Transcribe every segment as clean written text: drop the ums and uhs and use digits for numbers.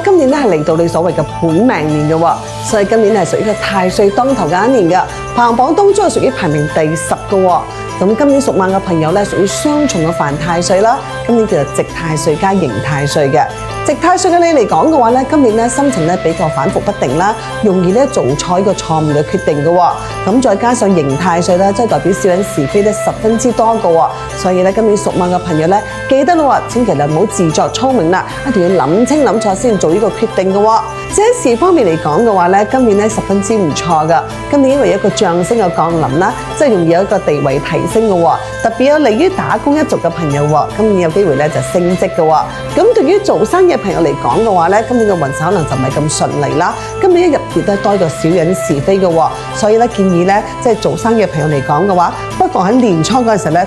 今年咧係嚟到你所謂嘅本命年嘅喎，所以今年係屬於個太歲當頭嘅一年嘅，排行榜當中係屬於排名第10嘅喎。咁今年屬馬嘅朋友咧屬於雙重嘅犯太歲啦，今年叫做值太歲加刑太歲嘅。值太歲嘅你嚟講嘅話咧，今年咧心情咧比較反覆不定啦，容易咧做錯一個錯誤嘅決定嘅喎。咁再加上刑太歲咧，即係代表小人是非咧十分之多嘅喎。所以咧今年屬馬嘅朋友咧，記得咯，千祈唔好自作聰明啦，一定要諗清諗楚先做呢個決定嘅喎。即係事方面嚟講嘅話咧，今年咧十分之唔錯㗎。今年因為有一個將星嘅降臨啦，即係容易有一個地位提升嘅喎，特別有利於打工一族嘅朋友喎，今年有機會咧就升職嘅喎。咁對於做生意嘅朋友嚟講嘅話咧，今年嘅運勢可能就唔係咁順利啦。今年一入月都多咗小人是非嘅喎，所以咧建議咧即係做生意嘅朋友嚟講嘅話，不妨喺年初嗰陣時咧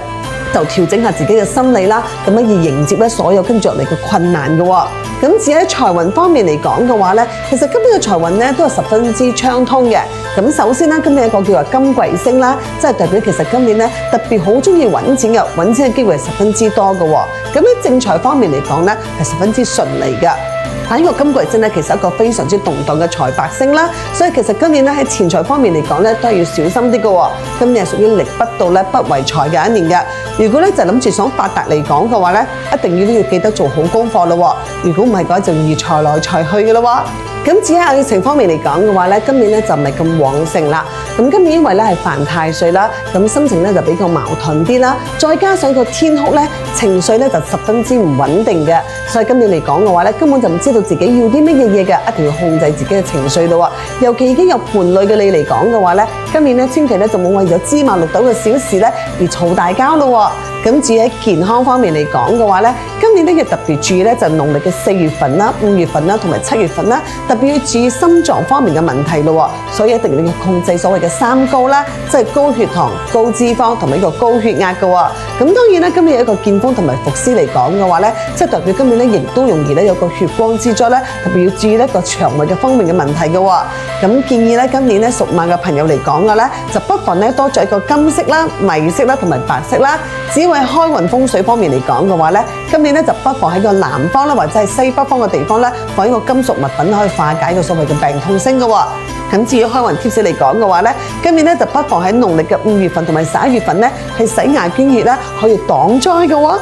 就調整下自己嘅心理啦，咁樣以迎接咧所有跟住落嚟嘅困難嘅喎。咁至於喺財運方面嚟講嘅話咧，其實今年嘅財運咧都係十分之暢通嘅。咁首先啦，今年有一個叫做金貴星啦，即係代表其實今年咧特別好中意揾錢嘅，揾錢嘅機會係十分之多嘅喎。咁喺正財方面嚟講咧係十分之順利嘅。但呢個金貴星咧，其實係一個非常之動盪嘅財帛星啦，所以其實今年咧喺錢財方面嚟講咧，都係要小心啲嘅喎。今年係屬於力不到咧不為財嘅一年嘅。如果咧就諗住想發達嚟講嘅話咧，一定要記得做好功課咯喎。如果唔係嘅話，就容易財來財去嘅咯喎。咁至於愛情方面嚟講嘅話咧，今年咧就唔係咁旺盛啦。咁今年因為咧係犯太歲啦，咁心情咧就比較矛盾啲啦，再加上個天哭咧情緒咧就十分之唔穩定嘅，所以今年嚟講嘅話咧，根本就唔知道自己要啲乜嘢嘢嘅，一定要控制自己嘅情緒咯喎。尤其已經有伴侶嘅你嚟講嘅話咧，今年咧千祈咧就冇為咗芝麻綠豆嘅小事咧而嘈大交咯喎。咁至於喺健康方面嚟講嘅話咧，今年咧要特別注意咧就係農曆嘅4月份啦、5月份啦同埋7月份啦，特別要注意心臟方面嘅問題咯喎，所以一定要控制所謂嘅3高啦，即係高血糖、高脂肪同埋呢個高血壓嘅喎。咁當然啦，今年有一個劍鋒同埋伏屍嚟講嘅話咧，即係代表今年咧亦都容易咧有個血光之災咧，特別要注意一個腸胃嘅方面嘅問題嘅喎。咁建議咧今年咧屬馬嘅朋友嚟講嘅咧，就不妨咧多着一個金色啦、米色啦同埋白色啦。只要喺開運風水方面嚟講嘅話咧，今年咧就不妨喺個南方啦或者係西北方嘅地方咧放一個金屬物品可以化解個所謂嘅病痛星嘅喎。咁至於開運貼士嚟講嘅話咧，今年咧就不妨喺農曆嘅5月份同埋11月份咧係洗牙捐血啦，可以擋災嘅喎。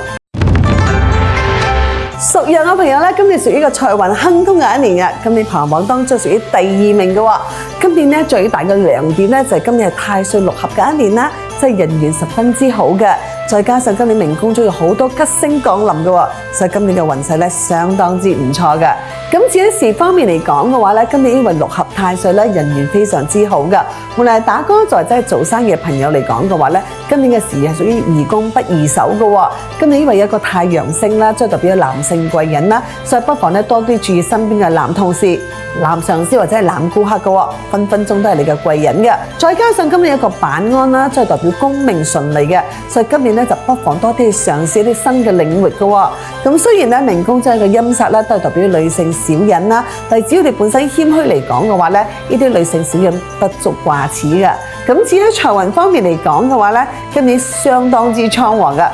屬羊嘅朋友咧，今年屬於個財運亨通嘅一年嘅，今年排行榜當中屬於第2名嘅喎。今年咧最大嘅亮點咧就係今年係太歲6合嘅一年啦，即係人緣十分之好嘅，再加上今年命宮中有好多吉星降臨嘅喎，所以今年嘅運勢咧相當之唔錯嘅。咁至於事方面嚟講嘅話咧，今年因為6合太歲咧，人緣非常之好嘅。無論係打工或者係做生意嘅朋友嚟講嘅話咧，今年嘅事業係屬於宜攻不宜守嘅喎。今年因為有一個太陽星啦，即係代表男性貴人啦，所以不妨咧多啲注意身邊嘅男同事、男上司或者係男顧客嘅喎，分分鐘都係你嘅貴人嘅。再加上今年有一個板安啦，即係代表功名順利嘅，所以今年咧就不妨多啲去嘗試一啲新嘅領域嘅喎。咁雖然咧命宮真係個陰煞啦，都係代表女性小人啦，但係只要你本身謙虛嚟講嘅話咧，呢啲女性小人不足掛齒嘅。咁至於財運方面嚟講嘅話咧，今年相當之昌旺嘅。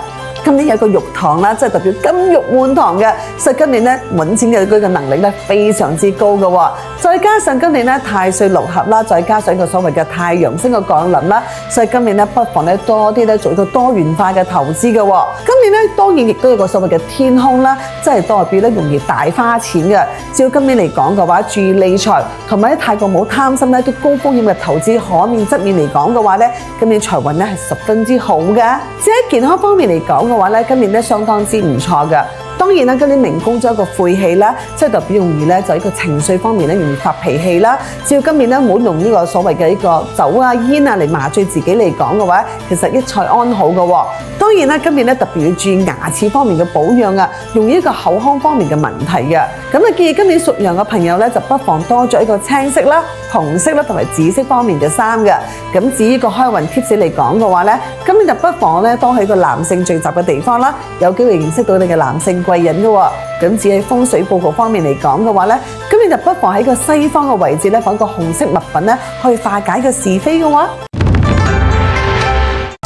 今年有個玉堂啦，即係代表金玉滿堂嘅，所以今年咧揾錢嘅佢嘅能力咧非常之高嘅喎。再加上今年咧太歲6合啦，再加上一個所謂嘅太陽星嘅降臨啦，所以今年咧不妨咧多啲咧做一個多元化嘅投資嘅喎。今年咧當然亦都有個所謂嘅天空啦，即係代表咧容易大花錢嘅。只要今年嚟講嘅話，注意理財同埋太過冇貪心咧，啲高風險嘅投資可免則免嚟講嘅話咧，今年財運咧係十分之好嘅。至於健康方面嚟講嘅話咧，今年咧相當之唔錯嘅。當然啦，今年命宮咗一個晦氣啦，即係代表容易咧就一個情緒方面咧容易發脾氣啦。只要今年咧唔好用呢個所謂嘅呢個酒啊煙啊嚟麻醉自己嚟講嘅話，其實一切安好嘅喎。當然啦，今年咧特別要注意牙齒方面嘅保養啊，容易一個口腔方面嘅問題嘅。咁啊，建議今年屬羊嘅朋友咧就不妨多着一個青色啦、紅色啦同埋紫色方面嘅衫嘅。咁至於個開運貼士嚟講嘅話咧，今年就不妨咧多去個男性聚集嘅地方啦，有機會認識到你嘅男性貴人嘅喎。咁至於喺風水佈局方面嚟講嘅話咧，今年就不妨喺個西方嘅位置咧放個紅色物品咧，去化解個是非嘅喎。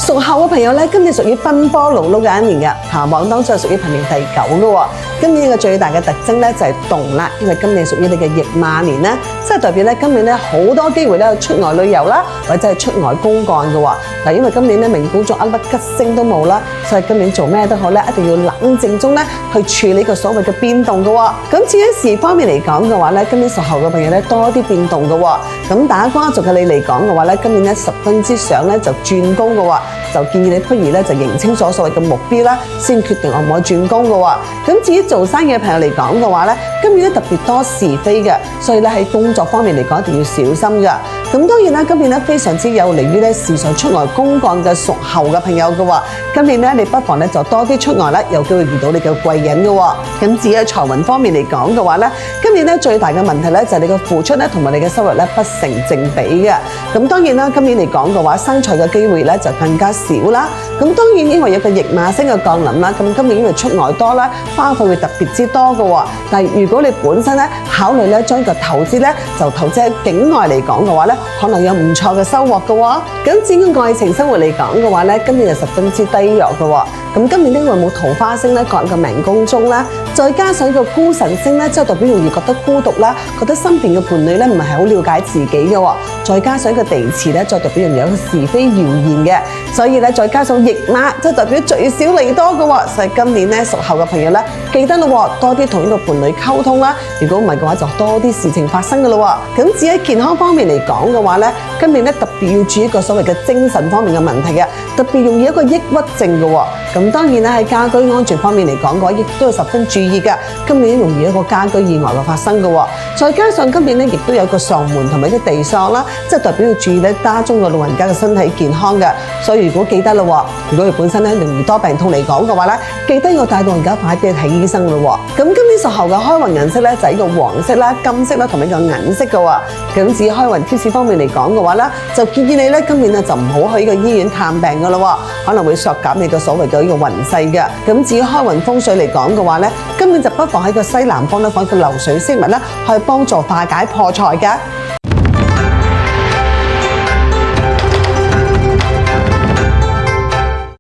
屬猴嘅朋友咧，今年屬於奔波勞碌嘅一年嘅，排行榜當中係屬於排名第9嘅喎。今年嘅最大嘅特徵咧就係動啦，因為今年屬於你嘅驛馬年啦，即係代表咧今年咧好多機會咧出外旅遊啦，或者係出外公幹嘅喎。嗱，因為今年咧命宮中一粒吉星都冇啦，所以今年做咩都好咧，一定要冷靜中咧去處理個所謂嘅變動嘅喎。咁至於事業方面嚟講嘅話咧，今年屬猴嘅朋友咧多啲變動嘅喎。咁打瓜族嘅你嚟講嘅話咧，今年咧十分之想咧就轉工嘅喎，就建議你不如咧就認清楚所謂嘅目標啦，先決定可唔可以轉工嘅喎。咁至於做生意嘅朋友嚟講嘅話咧，今年咧特別多是非嘅，所以咧喺工作方面嚟講一定要小心嘅。咁當然啦，今年咧非常之有利於咧時常出外公幹嘅屬猴嘅朋友嘅喎。今年咧你不妨咧就多啲出外啦，有機會遇到你嘅貴人嘅喎。咁至於喺財運方面嚟講嘅話咧，今年咧最大嘅問題咧就係你嘅付出咧同埋你嘅收入咧不成正比嘅。咁當然啦，今年嚟講嘅話，生財嘅機會咧就更加少啦。咁當然因為有個驛馬星嘅降臨啦，咁今年因為出外多啦，花費會特別之多嘅喎。但係如果你本身咧考慮咧將個投資咧就投資喺境外嚟講嘅話咧，可能有唔錯嘅收穫嘅喎。咁至於愛情生活嚟講嘅話咧，今年就十分之低弱嘅喎。咁今年因為冇桃花星咧，各人嘅命宮中啦，再加上個孤神星咧，即係代表容易覺得孤獨啦，覺得身邊嘅伴侶咧唔係好了解自己嘅喎。再加上個地支咧，再代表容易有是非謠言嘅，所以咧再加上驛馬，即係代表聚少離多嘅喎。所以今年咧屬猴嘅朋友咧，記得咯，多啲同呢個伴侶溝通啦。如果唔係嘅話，就多啲事情發生嘅咯。咁至於喺健康方面嚟講嘅話咧，今年咧特別要注意一個所謂嘅精神方面嘅問題嘅，特別容易一個抑鬱症嘅喎。咁當然啦，喺家居安全方面嚟講嘅話，亦都要十分注意嘅。今年容易一個家居意外嘅發生嘅喎。再加上今年咧，亦都有個喪門同埋啲地喪啦，即係代表要注意咧家中嘅老人家嘅身體健康嘅。所以如果記得咯，如果佢本身咧容易多病痛嚟講嘅話咧，記得要帶老人家快啲去睇醫生咯。咁今年屬猴嘅開運顏色咧就係呢個黃色啦、金色啦同埋呢個銀色嘅喎。咁至於開運貼士方面嚟講嘅話咧，就建議你咧今年咧就唔好去呢個醫院探病嘅咯，可能會削減你嘅所謂嘅呢個運勢嘅。咁至於開運風水嚟講嘅話咧，今年就不妨喺個西南方咧放個流水飾物啦，去幫助化解破財嘅。